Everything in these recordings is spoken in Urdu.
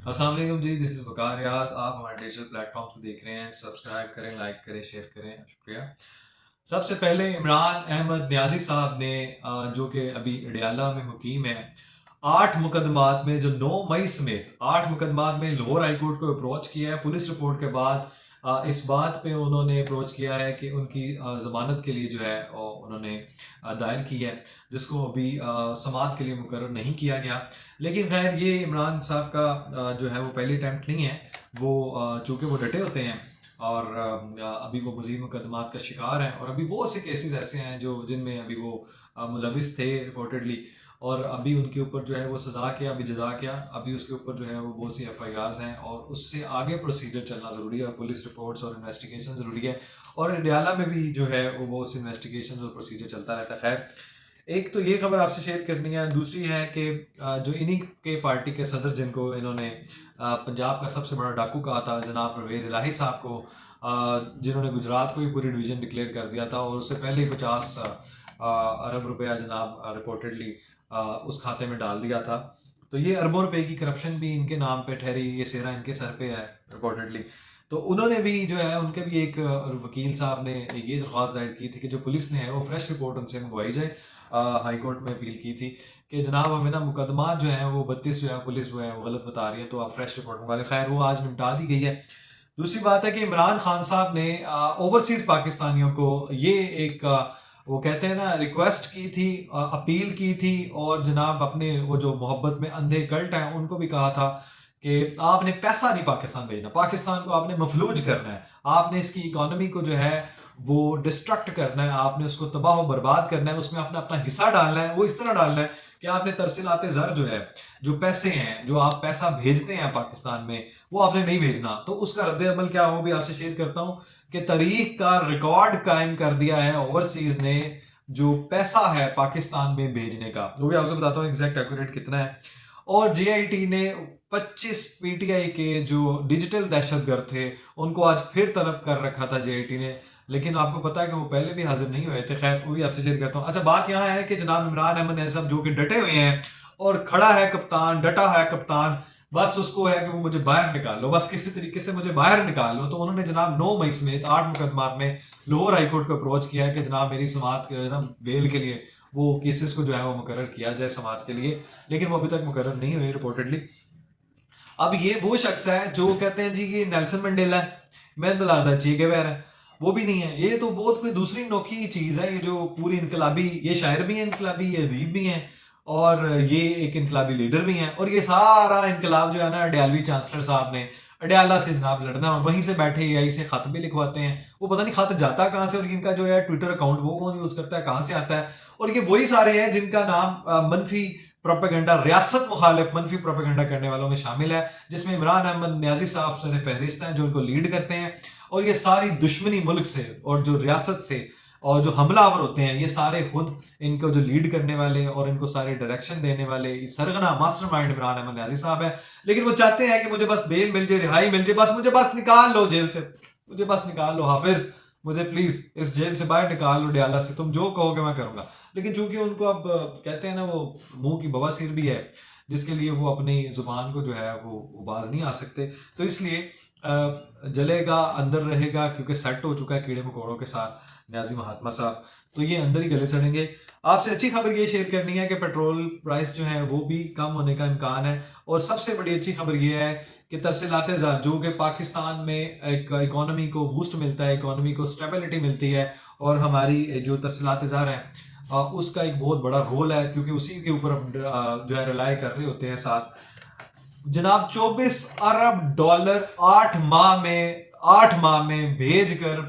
السلام علیکم جی، دس از وقار ریاض. آپ ہمارے ڈیجیٹل پلیٹ فارمس کو دیکھ رہے ہیں. سبسکرائب کریں، لائک کریں، شیئر کریں. شکریہ. سب سے پہلے عمران احمد نیازی صاحب نے جو کہ ابھی اڈیالہ میں مقیم ہیں، 8 مقدمات میں جو 9 مئی سمیت 8 مقدمات میں لاہور ہائی کورٹ کو اپروچ کیا ہے. پولیس رپورٹ کے بعد اس بات پہ انہوں نے اپروچ کیا ہے کہ ان کی ضمانت کے لیے جو ہے انہوں نے دائر کی ہے، جس کو ابھی سماعت کے لیے مقرر نہیں کیا گیا. لیکن خیر یہ عمران صاحب کا جو ہے وہ پہلی اٹیمپٹ نہیں ہے. وہ چونکہ وہ ڈٹے ہوتے ہیں اور ابھی وہ مزید مقدمات کا شکار ہیں، اور ابھی بہت سے کیسز ایسے ہیں جن میں ابھی وہ ملوث تھے رپورٹڈلی، اور ابھی ان کے اوپر جو ہے وہ سزا کیا، ابھی جزا کیا، ابھی اس کے اوپر جو ہے وہ بہت سی ایف آئی آرز ہیں، اور اس سے آگے پروسیجر چلنا ضروری ہے، اور پولیس رپورٹس اور انویسٹیگیشن ضروری ہے. اور انڈیالہ میں بھی جو ہے وہ بہت سی انویسٹیگیشن اور پروسیجر چلتا رہتا ہے. خیر، ایک تو یہ خبر آپ سے شیئر کرنی ہے. دوسری ہے کہ جو انہی کے پارٹی کے صدر، جن کو انہوں نے پنجاب کا سب سے بڑا ڈاکو کہا تھا، جناب پرویز الہی صاحب کو، جنہوں نے گجرات کو ہی پوری ڈویژن ڈکلیئر کر دیا تھا، اور اس سے پہلے ہی 50 ارب روپیہ جناب رپورٹڈلی اس کھاتے میں ڈال دیا تھا. تو یہ اربوں روپے کی کرپشن بھی ان کے نام پہ ٹھہری، یہ سیرا ان کے سر پہ ہے رپورٹڈلی. تو انہوں نے بھی جو ہے، ان کے بھی ایک وکیل صاحب نے یہ درخواست دائر کی تھی کہ جو پولیس نے ہے وہ فریش رپورٹ ان سے منگوائی جائے. ہائی کورٹ میں اپیل کی تھی کہ جناب ہمیں نا مقدمات جو ہیں وہ 32 جو ہے پولیس جو ہے وہ غلط بتا رہی ہے، تو آپ فریش رپورٹ منگوا لیں. خیر وہ آج نمٹا دی گئی ہے. دوسری بات ہے کہ عمران خان صاحب نے اوورسیز پاکستانیوں کو یہ ایک وہ کہتے ہیں نا ریکویسٹ کی تھی، اپیل کی تھی، اور جناب اپنے وہ جو محبت میں اندھے کلٹ ہیں ان کو بھی کہا تھا کہ آپ نے پیسہ نہیں پاکستان بھیجنا، پاکستان کو آپ نے مفلوج کرنا ہے، آپ نے اس کی اکانومی کو جو ہے وہ ڈسٹرکٹ کرنا ہے، آپ نے اس کو تباہ و برباد کرنا ہے، اس میں اپنا اپنا حصہ ڈالنا ہے. وہ اس طرح ڈالنا ہے کہ آپ نے ترسیلات زر جو ہے، جو پیسے ہیں، جو آپ پیسہ بھیجتے ہیں پاکستان میں، وہ آپ نے نہیں بھیجنا. تو اس کا رد عمل کیا ہو بھی آپ سے شیئر کرتا ہوں کہ تاریخ کا ریکارڈ قائم کر دیا ہے اوورسیز نے جو پیسہ ہے پاکستان میں بھیجنے کا. وہ بھی آپ سے بتاتا ہوں ایگزیکٹ ایکوریٹ کتنا ہے. اور جے آئی ٹی نے 25 پی ٹی آئی کے جو ڈیجیٹل دہشت گرد تھے ان کو آج پھر طلب کر رکھا تھا جے آئی ٹی نے، لیکن آپ کو پتا ہے کہ وہ پہلے بھی حاضر نہیں ہوئے تھے. خیر وہ بھی آپ سے شیئر کرتا ہوں. اچھا، بات یہاں ہے کہ جناب عمران احمد صاحب جو کہ ڈٹے ہوئے ہیں، اور کھڑا ہے کپتان، ڈٹا ہے کپتان، بس اس کو ہے کہ وہ مجھے باہر نکال لو، بس کسی طریقے سے مجھے باہر نکال لو. تو انہوں نے جناب 9 مئی سمیت 8 مقدمات میں لاہور ہائی کورٹ کو اپروچ کیا ہے کہ جناب میری سماعت بیل کے لیے وہ کیسز کو جو ہے وہ مقرر کیا جائے سماعت کے لیے، لیکن وہ ابھی تک مقرر نہیں ہوئے رپورٹڈلی. اب یہ وہ شخص ہے جو کہتے ہیں جی یہ نیلسن منڈیلا ہے، میں تو لگتا ہے چی گیوارا ہے، وہ بھی نہیں ہے. یہ تو بہت کوئی دوسری انوکھی چیز ہے، یہ جو پوری انقلابی، یہ شاعر بھی ہیں انقلابی، یہ ادیب بھی ہیں، اور یہ ایک انقلابی لیڈر بھی ہیں. اور یہ سارا انقلاب جو ہے نا اڈیالوی چانسلر صاحب نے اڈیالہ سے جناب لڑنا، اور وہیں سے بیٹھے اے آئی سے خط بھی لکھواتے ہیں. وہ پتہ نہیں خط جاتا کہاں سے، اور ان کا جو ہے ٹویٹر اکاؤنٹ وہ کون یوز کرتا ہے، کہاں سے آتا ہے. اور یہ وہی سارے ہیں جن کا نام منفی پروپیگنڈا، ریاست مخالف منفی پروپیگنڈا کرنے والوں میں شامل ہے، جس میں عمران احمد نیازی صاحب سر فہرست ہیں جو ان کو لیڈ کرتے ہیں. اور یہ ساری دشمنی ملک سے اور جو ریاست سے اور جو حملہ آور ہوتے ہیں، یہ سارے خود ان کو جو لیڈ کرنے والے اور ان کو سارے ڈائریکشن دینے والے یہ سرغنہ ماسٹر مائنڈ عمران احمد نیازی صاحب ہیں. لیکن وہ چاہتے ہیں کہ مجھے بس بیل مل جائے، رہائی مل جائے، بس مجھے بس نکال لو جیل سے، مجھے بس نکال لو حافظ، مجھے پلیز اس جیل سے باہر نکال لو، ڈیالہ سے، تم جو کہو گے میں کروں گا. لیکن چونکہ ان کو اب کہتے ہیں نا وہ منہ کی بواسیر بھی ہے، جس کے لیے وہ اپنی زبان کو جو ہے وہ باز نہیں آ سکتے، تو اس لیے جلے گا اندر رہے گا، کیونکہ سیٹ ہو چکا ہے کیڑے مکوڑوں کے ساتھ نیازی مہاتما صاحب، تو یہ اندر ہی گلے سڑیں گے. آپ سے اچھی خبر یہ شیئر کرنی ہے کہ پیٹرول پرائس جو ہے وہ بھی کم ہونے کا امکان ہے. اور سب سے بڑی اچھی خبر یہ ہے کہ ترسیلات زر جو کہ پاکستان میں ایک اکانومی کو بوسٹ ملتا ہے، اکانومی کو سٹیبلٹی ملتی ہے، اور ہماری جو ترسیلات زر ہیں اس کا ایک بہت بڑا رول ہے، کیونکہ اسی کے اوپر ہم جو ہے ریلائی کر رہے ہوتے ہیں. ساتھ جناب 24 ارب ڈالر 8 ماہ میں بھیج کر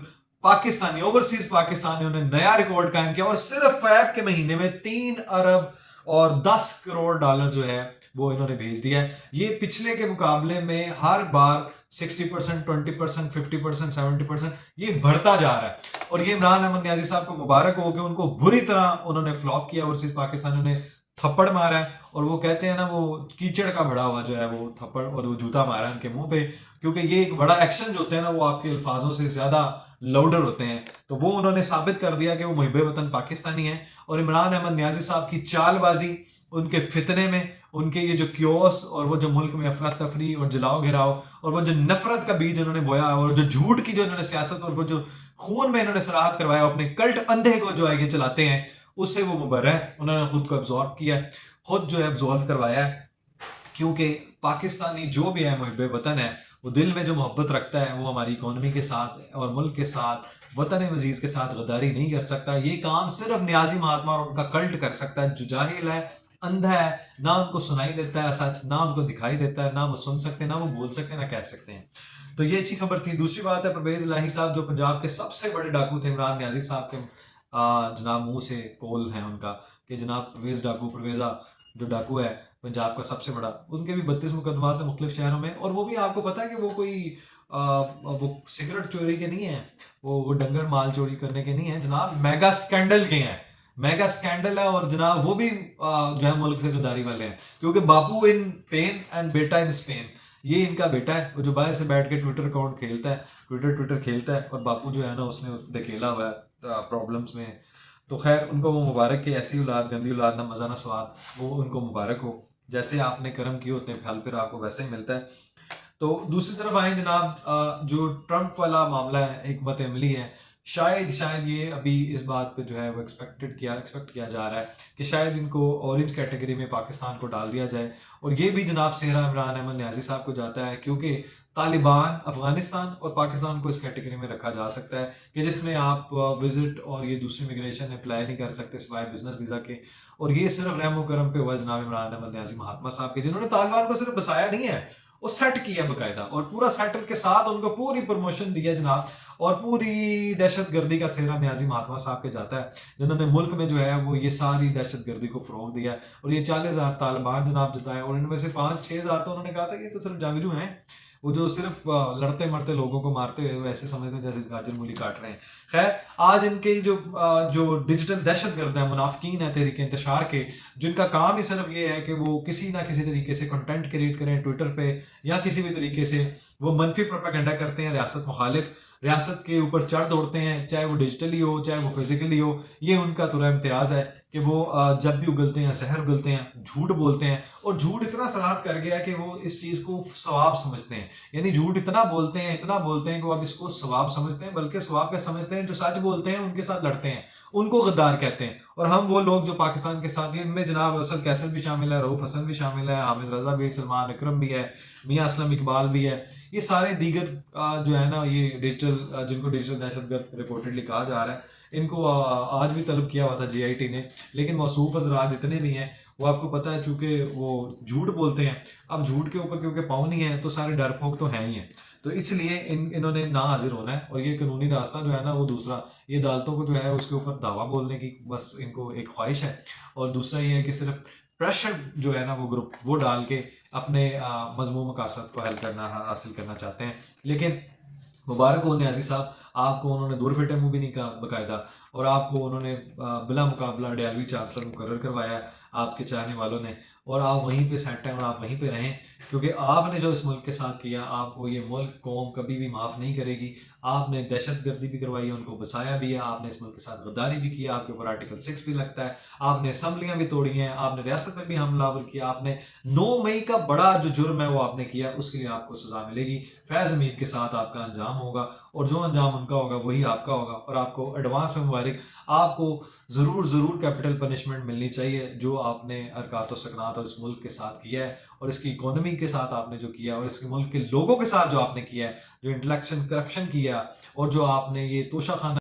پاکستانی اوورسیز پاکستانیوں نے نیا ریکارڈ قائم کیا، اور صرف فیب کے مہینے میں 3 ارب اور 10 کروڑ ڈالر جو ہے وہ انہوں نے بھیج دیا ہے. یہ پچھلے کے مقابلے میں ہر بار 60%، 20%، 50%، 70% یہ بڑھتا جا رہا ہے. اور یہ عمران احمد نیازی صاحب کو مبارک ہو کہ ان کو بری طرح انہوں نے فلاپ کیا، اوورسیز پاکستانیوں نے تھپڑ مارا ہے. اور وہ کہتے ہیں نا وہ کیچڑ کا بڑا ہوا جو ہے وہ تھپڑ اور وہ جوتا مارا ہے ان کے منہ پہ، کیونکہ یہ ایک بڑا ایکشن جو ہوتے ہیں نا وہ آپ کے الفاظوں سے زیادہ لاؤڈر ہوتے ہیں. تو وہ انہوں نے ثابت کر دیا کہ وہ محب وطن پاکستانی ہیں. اور عمران احمد نیازی صاحب کی چال بازی، ان کے فتنے میں ان کے یہ جو کیوس اور وہ جو ملک میں افراتفری اور جلاؤ گھراؤ اور وہ جو نفرت کا بیج انہوں نے بویا اور جو جھوٹ کی جو انہوں نے سیاست اور وہ جو خون میں انہوں نے سراحت کروایا اپنے کلٹ اندھے کو جو ہے یہ چلاتے ہیں، اس سے وہ مبرہ ہے. انہوں نے خود کو ایبزارب کیا ہے، خود جو ہے ایبزارو کروایا ہے، کیونکہ پاکستانی جو بھی ہے محب وطن ہے وہ دل میں جو محبت رکھتا ہے وہ ہماری اکانومی کے ساتھ اور ملک کے ساتھ وطن عزیز کے ساتھ غداری نہیں کر سکتا. یہ کام صرف نیازی مہاتما اور ان کا کلٹ کر سکتا ہے جو جاہل ہے، اندھا ہے، نہ ان کو سنائی دیتا ہے سچ، نہ ان کو دکھائی دیتا ہے، نہ وہ سن سکتے ہیں، نہ وہ بول سکتے ہیں، نہ کہہ سکتے ہیں. تو یہ اچھی خبر تھی. دوسری بات ہے پرویز الہی صاحب جو پنجاب کے سب سے بڑے ڈاکو تھے، عمران نیازی صاحب کے جناب منہ سے قول ہیں ان کا کہ جناب پرویز ڈاکو، پرویزہ جو ڈاکو ہے پنجاب کا سب سے بڑا، ان کے بھی 32 مقدمات ہیں مختلف شہروں میں، اور وہ بھی آپ کو پتا ہے کہ وہ کوئی وہ سگریٹ چوری کے نہیں ہیں، وہ ڈنگر مال چوری کرنے کے نہیں ہیں جناب، میگا سکینڈل کے ہیں. میگا سکینڈل ہے، اور جناب وہ بھی جو ہے ملک سے غداری والے ہیں، کیونکہ باپو ان پین اینڈ بیٹا ان اسپین، یہ ان کا بیٹا ہے وہ جو باہر سے بیٹھ کے ٹویٹر اکاؤنٹ کھیلتا ہے، ٹویٹر کھیلتا ہے، اور باپو جو ہے نا اس نے دھکیلا ہوا ہے پرابلمس میں. تو خیر ان کو وہ مبارک کہ ایسی اولاد، گندی اولاد، نہ مزہ نہ سواد، وہ ان کو مبارک ہو. جیسے آپ نے کرم کیے ہوتے ہیں پھل پھر آپ کو ویسے ہی ملتا ہے. تو دوسری طرف آئیں جناب، جو ٹرمپ والا معاملہ ہے، حکمت عملی ہے، شاید یہ ابھی اس بات پہ جو ہے وہ ایکسپیکٹ کیا جا رہا ہے کہ شاید ان کو اورنج کیٹیگری میں پاکستان کو ڈال دیا جائے، اور یہ بھی جناب صحرا عمران احمد نیازی صاحب کو جاتا ہے، کیونکہ طالبان، افغانستان اور پاکستان کو اس کیٹیگری میں رکھا جا سکتا ہے کہ جس میں آپ وزٹ اور یہ دوسری امیگریشن اپلائی نہیں کر سکتے سوائے بزنس ویزا کے. اور یہ صرف رحم و کرم پہ ہوا جناب عمران احمد نیازی مہاتما صاحب کے، جنہوں نے طالبان کو صرف بسایا نہیں ہے، وہ سیٹ کیا باقاعدہ، اور پورا سیٹل کے ساتھ ان کو پوری پروموشن دیا جناب. اور پوری دہشت گردی کا سہرا نیازی مہاتما صاحب کے جاتا ہے، جنہوں نے ملک میں جو ہے وہ یہ ساری دہشت گردی کو فروغ دیا. اور یہ 40,000 طالبان جناب جتائے، اور ان میں سے 5-6 ہزار تو انہوں نے کہا تھا یہ تو صرف جنگجو ہیں، وہ جو صرف لڑتے مرتے لوگوں کو مارتے ہوئے وہ ایسے سمجھتے ہیں جیسے گاجر مولی کاٹ رہے ہیں. خیر آج ان کے جو ڈیجیٹل دہشت گرد ہیں، منافقین ہیں تحریک انتشار کے، جن کا کام ہی صرف یہ ہے کہ وہ کسی نہ کسی طریقے سے کنٹینٹ کریٹ کریں ٹویٹر پہ یا کسی بھی طریقے سے وہ منفی پروپیگنڈا کرتے ہیں، ریاست مخالف، ریاست کے اوپر چڑھ دوڑتے ہیں، چاہے وہ ڈیجیٹلی ہو چاہے وہ فزیکلی ہو. یہ ان کا ترا امتیاز ہے کہ وہ جب بھی اگلتے ہیں زہر اگلتے ہیں، جھوٹ بولتے ہیں، اور جھوٹ اتنا سراہد کر گیا کہ وہ اس چیز کو ثواب سمجھتے ہیں. یعنی جھوٹ اتنا بولتے ہیں کہ وہ اب اس کو ثواب سمجھتے ہیں، بلکہ ثواب کا سمجھتے ہیں جو سچ بولتے ہیں ان کے ساتھ لڑتے ہیں، ان کو غدار کہتے ہیں. اور ہم وہ لوگ جو پاکستان کے ساتھ، ان میں جناب اسد کیسر بھی شامل ہے، رؤوف حسن بھی شامل ہے، حامد رضا بھی، سلمان اکرم بھی ہے، میاں اسلم اقبال بھی ہے، یہ سارے دیگر جو ہے نا یہ ڈیجیٹل، جن کو ڈیجیٹل دہشت گرد رپورٹڈلی کہا جا رہا ہے، ان کو آج بھی طلب کیا ہوا تھا جی آئی ٹی نے. لیکن موصوف حضرات جتنے بھی ہیں وہ آپ کو پتہ ہے چونکہ وہ جھوٹ بولتے ہیں، اب جھوٹ کے اوپر کیونکہ پاؤں نہیں ہے تو سارے ڈر پھونک تو ہیں ہی ہیں، تو اس لیے انہوں نے نہ حاضر ہونا ہے. اور یہ قانونی راستہ جو ہے نا وہ دوسرا، یہ عدالتوں کو جو ہے اس کے اوپر دعویٰ بولنے کی بس ان کو ایک خواہش ہے، اور دوسرا یہ ہے کہ صرف پریشر جو ہے نا وہ گروپ وہ ڈال کے اپنے مضمون مقاصد کو حاصل کرنا چاہتے ہیں. لیکن مبارک ہو نیازی صاحب، آپ کو انہوں نے دور فٹے منہ بھی نہیں کہا باقاعدہ، اور آپ کو انہوں نے بلا مقابلہ ڈیلوی چانسلر مقرر کروایا ہے آپ کے چاہنے والوں نے، اور آپ وہیں پہ سیٹ ہیں اور آپ وہیں پہ رہیں، کیونکہ آپ نے جو اس ملک کے ساتھ کیا آپ کو یہ ملک قوم کبھی بھی معاف نہیں کرے گی. آپ نے دہشت گردی بھی کروائی ہے، ان کو بسایا بھی ہے، آپ نے اس ملک کے ساتھ غداری بھی کیا، آپ کے اوپر آرٹیکل 6 بھی لگتا ہے، آپ نے اسمبلیاں بھی توڑی ہیں، آپ نے ریاست میں بھی حملہ آور کیا، آپ نے 9 مئی کا بڑا جو جرم ہے وہ آپ نے کیا، اس کے لیے آپ کو سزا ملے گی. فیض امید کے ساتھ آپ کا انجام ہوگا، اور جو انجام ان کا ہوگا وہی آپ کا ہوگا. اور آپ کو ایڈوانس میں مبارک، آپ کو ضرور کیپٹل پنشمنٹ ملنی چاہیے جو آپ نے حرکات و سکنات اور اس ملک کے ساتھ کیا ہے، اور اس کی اکانومی کے ساتھ آپ نے جو کیا، اور اس کے ملک کے لوگوں کے ساتھ جو آپ نے کیا ہے، جو انٹلیکشن کرپشن کیا، اور جو آپ نے یہ توشہ خانہ